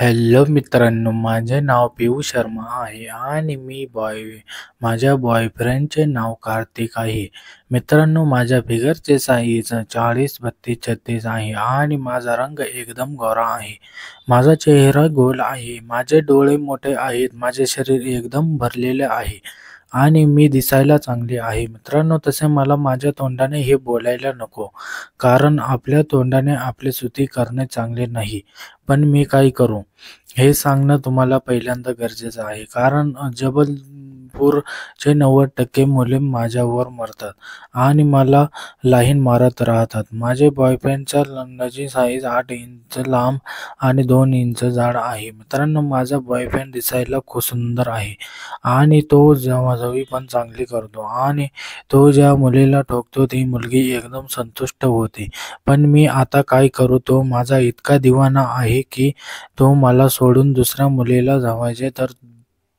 Hello मित्रांनो, माझे नाव पियू शर्मा आहे आणि माझ्या बॉयफ्रेंडचे नाव कार्तिक आहे. मित्रांनो, माझ्या फिगरचे साईज 40-32-36 आहे आणि माझा रंग एकदम गोरा आहे. माझा चेहरा गोल आहे, माझे डोळे मोठे आहेत, माझे शरीर एकदम भरलेले आहे आणि मी दिसायला चांगली आहे. मित्रांनो, तसे मला माझ्या तोंडाने हे बोलायला नको, कारण आपल्या तोंडाने आपली स्तुती करणे चांगले नाही. पण मी काय करू? हे सांगणं तुम्हाला पहिल्यांदा गरजेचं आहे. कारण जबलपूरचे 90% मुले माझ्यावर मरतात आणि मला लाईन मारत राहतात. माझे बॉयफ्रेंडच्या लग्नाची साईज 8 इंच लांब आणि 2 इंच जाड आहे. मित्रांनो, माझा बॉयफ्रेंड दिसायला खूप सुंदर आहे आणि तो जवळजवळ पण चांगली करतो आणि तो ज्या मुलीला ठोकतो ती मुलगी एकदम संतुष्ट होते. पण मी आता काय करू? तो माझा इतका दिवाना आहे की तो मला सोडून दुसऱ्या मुलीला जावायचे तर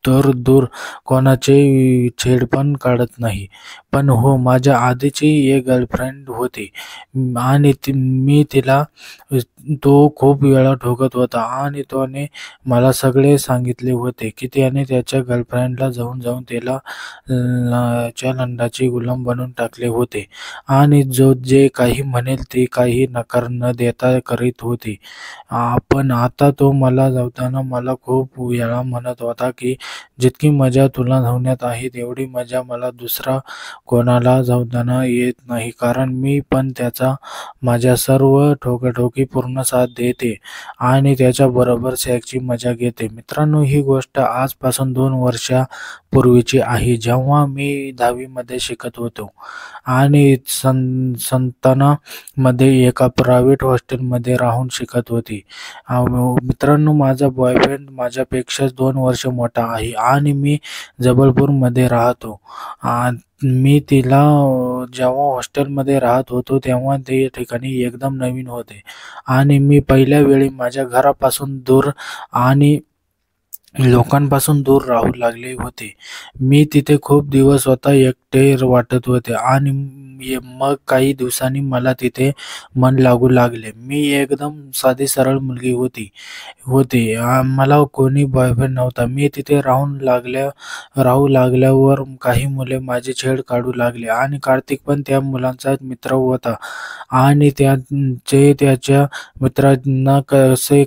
तर दूर कोणाचे छेड पण काढत नाही. पण हो, माझ्या आधीची एक गर्लफ्रेंड होती आणि मी तिला तो खूप वेळा ठोकत होता आणि त्याने मला सगळे सांगितले होते की त्याने त्याच्या गर्लफ्रेंडला जाऊन तिला च्या नंदाची गुलाम बनवून टाकले होते आणि जे काही म्हणेल ते काही नकार न देता करीत होती. पण आता तो मला जाताना मला खूप वेळा म्हणत होता की जितकी मजा तुला धावण्यात आहे तेवढी मजा मला दुसरा कोणाला धावताना येत नाही, कारण मी पण त्याचा माझ्या सर्व ठोकाठोकी पूर्ण साथ देते आणि त्याच्याबरोबर सेक्सची मजा घेते. मित्रांनो, ही गोष्ट आजपासून 2 वर्षापूर्वीची आहे, जेव्हा मी 10वी मध्ये शिकत होतो आणि संतानामध्ये एका प्रायव्हेट हॉस्टेलमध्ये राहून शिकत होती. मित्रांनो, माझा बॉयफ्रेंड माझ्यापेक्षा 2 वर्ष मोठा आहे आणि मी जबलपूरमध्ये राहतो. मी तिला जेव्हा हॉस्टेलमध्ये राहत होतो तेव्हा ते ठिकाणी एकदम नवीन होते आणि मी पहिल्या वेळी माझ्या घरापासून दूर आणि लोकांपासून दूर राहू लागले होते. मी तिथे खूप दिवस स्वतः एकटे वाटत होते आणि मग काही दिवसांनी मला तिथे मन लागू लागले. मी एकदम साधी सरळ मुलगी होती होती. मला कोणी बॉयफ्रेंड नव्हता. मी तिथे राहू लागल्यावर काही मुले माझी छेड काढू लागले आणि कार्तिक पण त्या मुलांचा मित्र होता आणि त्याच्या मित्रांना असे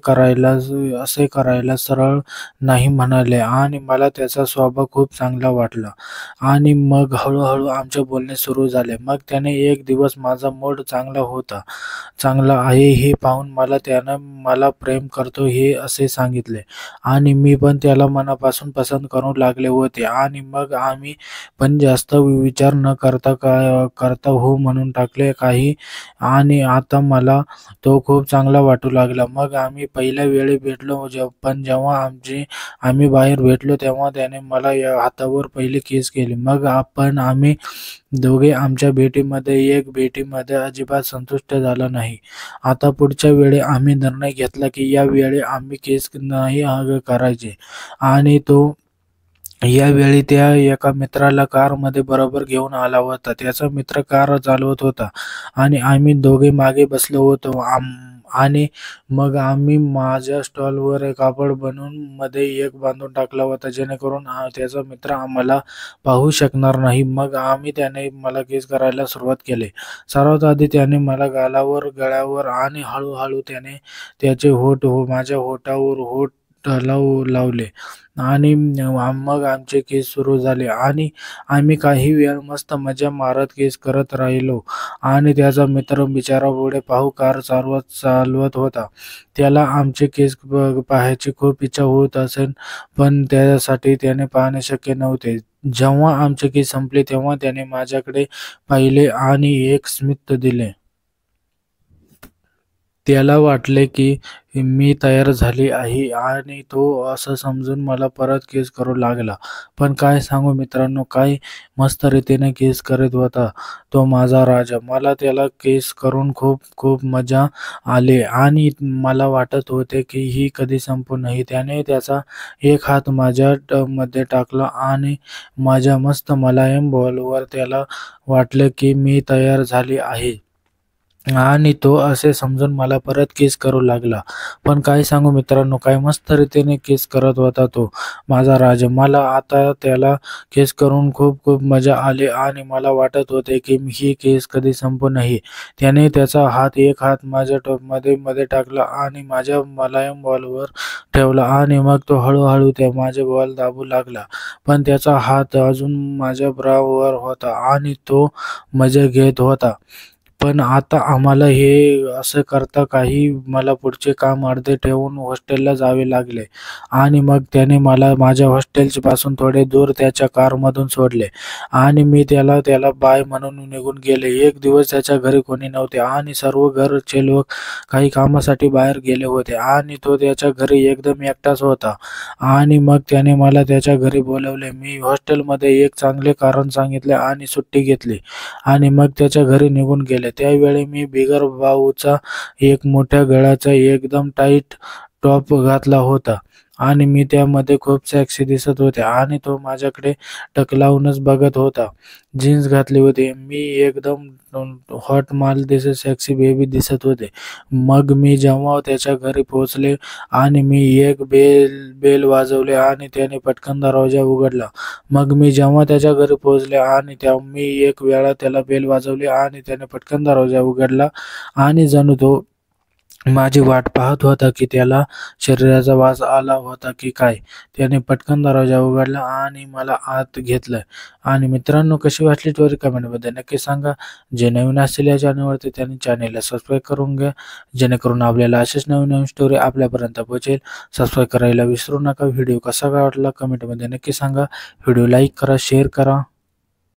करायला सरळ नाही म्हणाले आणि मला त्याचा स्वभाव खूप चांगला वाटला आणि मग हळूहळू आमचे बोलणे सुरू झाले. मग त्याने एक दिवस माझा मूड चांगला आहे हे पाहून त्यानं मला प्रेम करतो हे असे सांगितले आणि मी पण त्याला मनापासून पसंत करू लागले होते आणि मग आम्ही पण जास्त विचार न करता हो म्हणून टाकले काही आणि आता मला तो खूप चांगला वाटू लागला. मग आम्ही पहिल्या वेळी भेटलो, पण जेव्हा आम्ही बाहेर भेटलो तेव्हा त्याने मला या हातावर पहिली किस केली. मग आम्ही दोघे आमच्या भेटीमध्ये अजिबात संतुष्ट झाला नाही. आता पुढच्या वेळी आम्ही निर्णय घेतला की या वेळी आम्ही किस नाही करायचे आणि तो यावेळी त्या एका मित्राला कारमध्ये बरोबर घेऊन आला होता. त्याचा मित्र कार चालवत होता आणि आम्ही दोघे मागे बसलो होतो. आणि मग आम्ही माझ्या स्टॉलवर एक कापड बनवून मध्ये एक बांधून टाकला होता, जेणेकरून त्याचा मित्र आम्हाला पाहू शकणार नाही. मग त्याने मला किस करायला सुरुवात केली. सर्वात आधी त्याने मला गालावर, गळ्यावर आणि हळूहळू त्याने त्याचे माझ्या होठ लावले आणि मग आमचे केस सुरू झाले आणि आम्ही काही वेळ मस्त मजा मारत केस करत राहिलो आणि त्याचा मित्र बिचारा पुढे पाहू कार चालवत होता. त्याला आमचे केस पाहायची खूप इच्छा होत असेल, पण त्यासाठी त्याने पाहणे शक्य नव्हते. जेव्हा आमचे केस संपले तेव्हा त्याने माझ्याकडे पाहिले आणि एक स्मित दिले. त्याला वाटले की मी तयार झाली आहे आणि तो असं समजून मला परत किस करू लागला. पण काय सांगू मित्रांनो, काय मस्त रीतीने किस करीत होता तो माझा राजा. मला त्याला किस करून खूप खूप मजा आली आणि मला वाटत होते की ही कधी संपू नये. त्याने त्याचा एक हात माझ्या मध्ये टाकला आणि माझ्या मस्त मुलायम बॉलवर त्याला वाटले की मी तयार झाली आहे. आणि तो असे समजून मला परत किस करू लागला. पण काय सांगू मित्रांनो, काय मस्त रीतीने किस करत होता तो माझा राजा. मला आता त्याला किस करून खूप खूप मजा आली आणि मला वाटत होते की ही किस कधी संपू नये. त्याने त्याचा एक हात माझ्या मध्ये टाकला आणि माझ्या मुलायम बॉलवर ठेवला आणि मग तो हळूहळू माझे बॉल दाबू लागला. पण त्याचा हात अजून माझ्या ब्रावर होता आणि तो मजा घेत होता. पण आता आम्हाला हे असं करता काही मला पुढचे काम अर्धे ठेवून हॉस्टेलला जावे लागले आणि मग त्याने मला माझ्या हॉस्टेलपासून थोडे दूर त्याच्या कारमधून सोडले आणि मी त्याला बाय म्हणून निघून गेले. एक दिवस त्याच्या घरी कोणी नव्हते आणि सर्व घरचे लोक काही कामासाठी बाहेर गेले होते आणि तो त्याच्या घरी एकदम एकटाच होता. आणि मग त्याने मला त्याच्या घरी बोलावले. मी हॉस्टेलमध्ये एक चांगले कारण सांगितले आणि सुट्टी घेतली आणि मग त्याच्या घरी निघून गेले. त्यावेळी मी बिगर बाऊचा एक मोठ्या गळ्याचा एकदम टाईट टॉप घातला होता आणि मी त्यामध्ये खूप सेक्सी दिसत होते आणि तो माझ्याकडे टकलावूनच बघत होता. जीन्स घातली होती. मी एकदम हॉट माल दिसत सेक्सी बेबी दिसत होते. मग मी जेव्हा त्याच्या घरी पोहोचले आणि मी एक बेल बेल वाजवले आणि त्याने पटकन दरवाजा उघडला. मग मी जेव्हा त्याच्या घरी पोहोचले आणि मी एक वेळा त्याला बेल वाजवली आणि त्याने पटकन दरवाजा उघडला आणि जणू तो माझी वाट पाहत होता की त्याला शरीराचा वास आला होता की काय. त्याने पटकन दरवाजा उघडला आणि मला आत घेतलं. आणि मित्रांनो, कशी वाटली स्टोरी कमेंटमध्ये नक्की सांगा. जे नवीन असतील या चॅनलवरती त्यांनी चॅनेलला सबस्क्राईब करून घ्या, जेणेकरून आपल्याला असेच नवीन नवीन स्टोरी आपल्यापर्यंत पोहोचेल. सबस्क्राईब करायला विसरू नका. व्हिडिओ कसा वाटला कमेंटमध्ये नक्की सांगा. व्हिडिओ लाईक करा, शेअर करा.